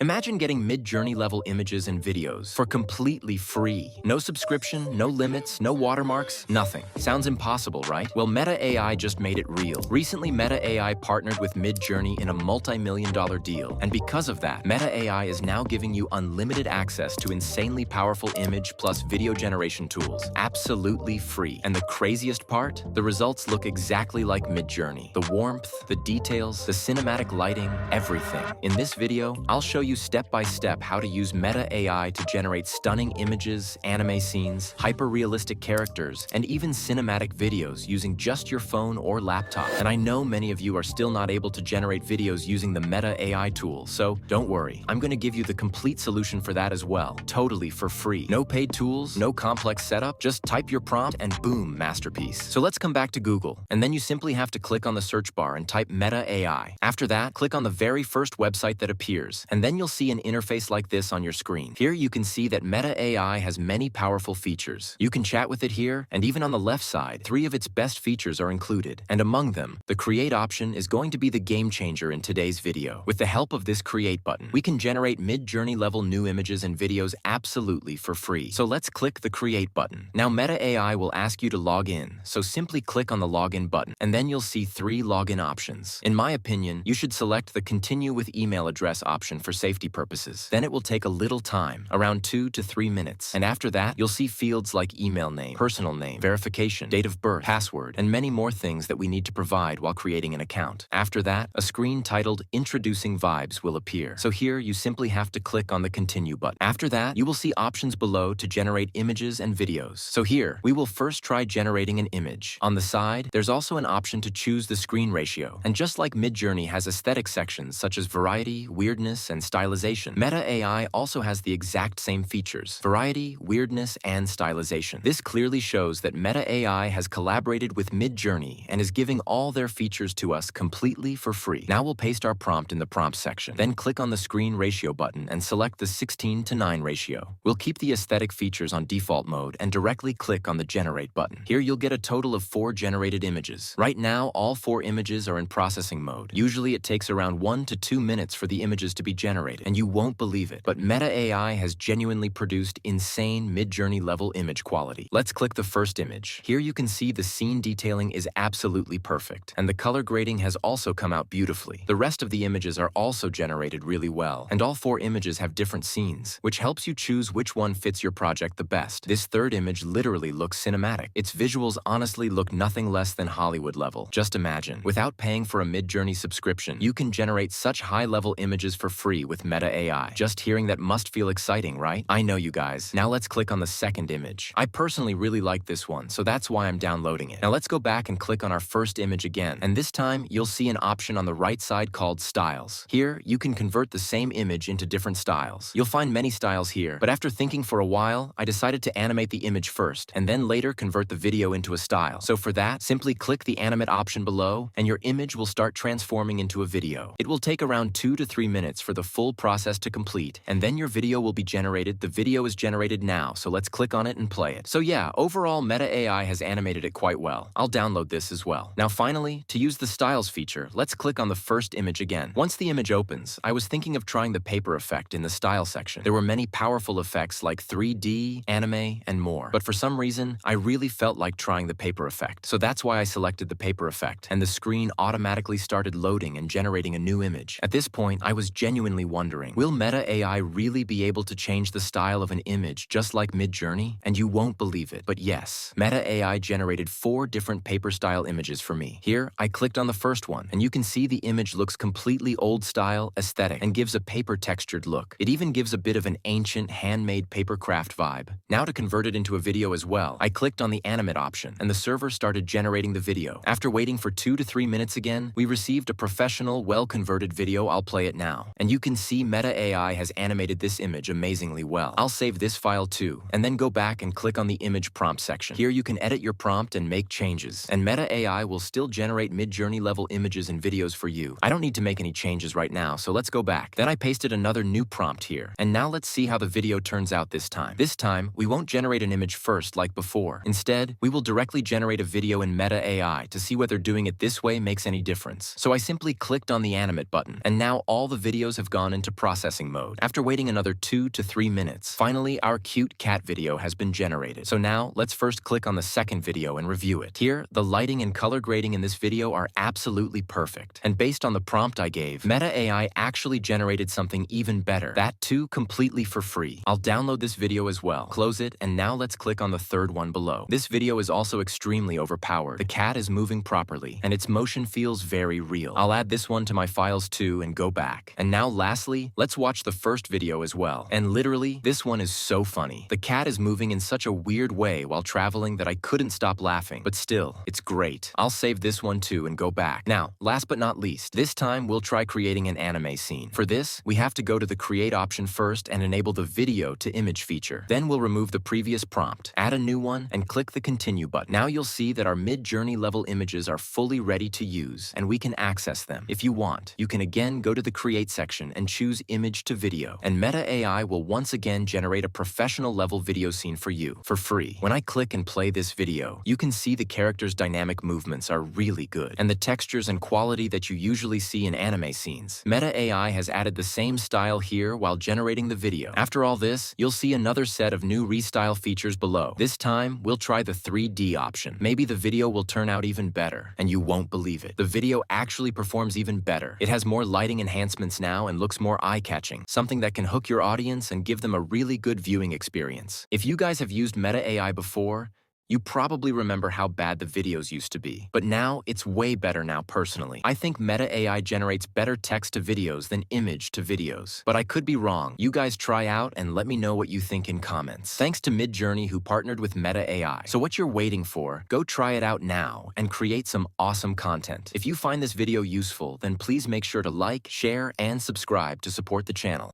Imagine getting Midjourney level images and videos for completely free. No subscription, no limits, no watermarks, nothing. Sounds impossible, right? Well, Meta AI just made it real. Recently, Meta AI partnered with Midjourney in a multi-million-dollar deal. And because of that, Meta AI is now giving you unlimited access to insanely powerful image plus video generation tools. Absolutely free. And the craziest part? The results look exactly like Midjourney. The warmth, the details, the cinematic lighting, everything. In this video, I'll show you step-by-step how to use Meta AI to generate stunning images, anime scenes, hyper-realistic characters, and even cinematic videos using just your phone or laptop. And I know many of you are still not able to generate videos using the Meta AI tool, so don't worry. I'm going to give you the complete solution for that as well, totally for free. No paid tools, no complex setup, just type your prompt and boom, masterpiece. So let's come back to Google, and then you simply have to click on the search bar and type Meta AI. After that, click on the very first website that appears, and then you'll see an interface like this on your screen. Here you can see that Meta AI has many powerful features. You can chat with it here, and even on the left side, 3 of its best features are included. And among them, the Create option is going to be the game changer in today's video. With the help of this Create button, we can generate Midjourney level new images and videos absolutely for free. So let's click the Create button. Now Meta AI will ask you to log in, so simply click on the Login button, and then you'll see 3 login options. In my opinion, you should select the Continue with Email Address option for safety purposes. Then it will take a little time, around 2 to 3 minutes. And after that, you'll see fields like email name, personal name, verification, date of birth, password, and many more things that we need to provide while creating an account. After that, a screen titled Introducing Vibes will appear. So here, you simply have to click on the Continue button. After that, you will see options below to generate images and videos. So here, we will first try generating an image. On the side, there's also an option to choose the screen ratio. And just like Midjourney has aesthetic sections such as variety, weirdness, and stylization, Meta AI also has the exact same features: variety, weirdness, and stylization. This clearly shows that Meta AI has collaborated with Midjourney and is giving all their features to us completely for free. Now we'll paste our prompt in the prompt section. Then click on the screen ratio button and select the 16:9 ratio. We'll keep the aesthetic features on default mode and directly click on the Generate button. Here you'll get a total of 4 generated images. Right now, all 4 images are in processing mode. Usually it takes around 1 to 2 minutes for the images to be generated, and you won't believe it, but Meta AI has genuinely produced insane Midjourney level image quality. Let's click the first image. Here you can see the scene detailing is absolutely perfect, and the color grading has also come out beautifully. The rest of the images are also generated really well, and all 4 images have different scenes, which helps you choose which one fits your project the best. This third image literally looks cinematic. Its visuals honestly look nothing less than Hollywood level. Just imagine, without paying for a Midjourney subscription, you can generate such high-level images for free with Meta AI. Just hearing that must feel exciting, right? I know you guys. Now let's click on the second image. I personally really like this one, so that's why I'm downloading it. Now let's go back and click on our first image again, and this time you'll see an option on the right side called Styles. Here, you can convert the same image into different styles. You'll find many styles here, but after thinking for a while, I decided to animate the image first, and then later convert the video into a style. So for that, simply click the Animate option below, and your image will start transforming into a video. It will take around 2 to 3 minutes for the full process to complete, and then your video will be generated. The video is generated now, so let's click on it and play it. So yeah, overall Meta AI has animated it quite well. I'll download this as well. Now finally, to use the Styles feature, let's click on the first image again. Once the image opens, I was thinking of trying the paper effect in the Style section. There were many powerful effects like 3D, anime, and more. But for some reason, I really felt like trying the paper effect. So that's why I selected the paper effect, and the screen automatically started loading and generating a new image. At this point, I was genuinely wondering, will Meta AI really be able to change the style of an image just like Midjourney? And you won't believe it, but yes, Meta AI generated 4 different paper style images for me. Here, I clicked on the first one, and you can see the image looks completely old style, aesthetic, and gives a paper textured look. It even gives a bit of an ancient, handmade paper craft vibe. Now to convert it into a video as well, I clicked on the Animate option, and the server started generating the video. After waiting for 2 to 3 minutes again, we received a professional, well-converted video. I'll play it now. And you can see Meta AI has animated this image amazingly well. I'll save this file too, and then go back and click on the image prompt section. Here you can edit your prompt and make changes, and Meta AI will still generate Midjourney level images and videos for you. I don't need to make any changes right now, so let's go back. Then I pasted another new prompt here, and now let's see how the video turns out this time. This time, we won't generate an image first like before. Instead, we will directly generate a video in Meta AI to see whether doing it this way makes any difference. So I simply clicked on the Animate button, and now all the videos have gone gone into processing mode. After waiting another 2 to 3 minutes, finally our cute cat video has been generated. So now let's first click on the second video and review it. Here, the lighting and color grading in this video are absolutely perfect. And based on the prompt I gave, Meta AI actually generated something even better. That too completely for free. I'll download this video as well. Close it, and now let's click on the third one below. This video is also extremely overpowered. The cat is moving properly, and its motion feels very real. I'll add this one to my files too and go back. And now lastly, let's watch the first video as well. And literally, this one is so funny. The cat is moving in such a weird way while traveling that I couldn't stop laughing. But still, it's great. I'll save this one too and go back. Now, last but not least, this time we'll try creating an anime scene. For this, we have to go to the create option first and enable the video to image feature. Then we'll remove the previous prompt, add a new one, and click the continue button. Now you'll see that our Midjourney level images are fully ready to use, and we can access them. If you want, you can again go to the create section and choose image to video, and Meta AI will once again generate a professional level video scene for you for free. When I click and play this video, you can see the characters' dynamic movements are really good, and the textures and quality that you usually see in anime scenes. Meta AI has added the same style here while generating the video. After all this, you'll see another set of new restyle features below. This time, we'll try the 3D option. Maybe the video will turn out even better, and you won't believe it. The video actually performs even better. It has more lighting enhancements now and looks more eye-catching, something that can hook your audience and give them a really good viewing experience. If you guys have used Meta AI before, you probably remember how bad the videos used to be, but now it's way better now personally. I think Meta AI generates better text to videos than image to videos, but I could be wrong. You guys try out and let me know what you think in comments. Thanks to Midjourney who partnered with Meta AI. So what you're waiting for, go try it out now and create some awesome content. If you find this video useful, then please make sure to like, share, and subscribe to support the channel.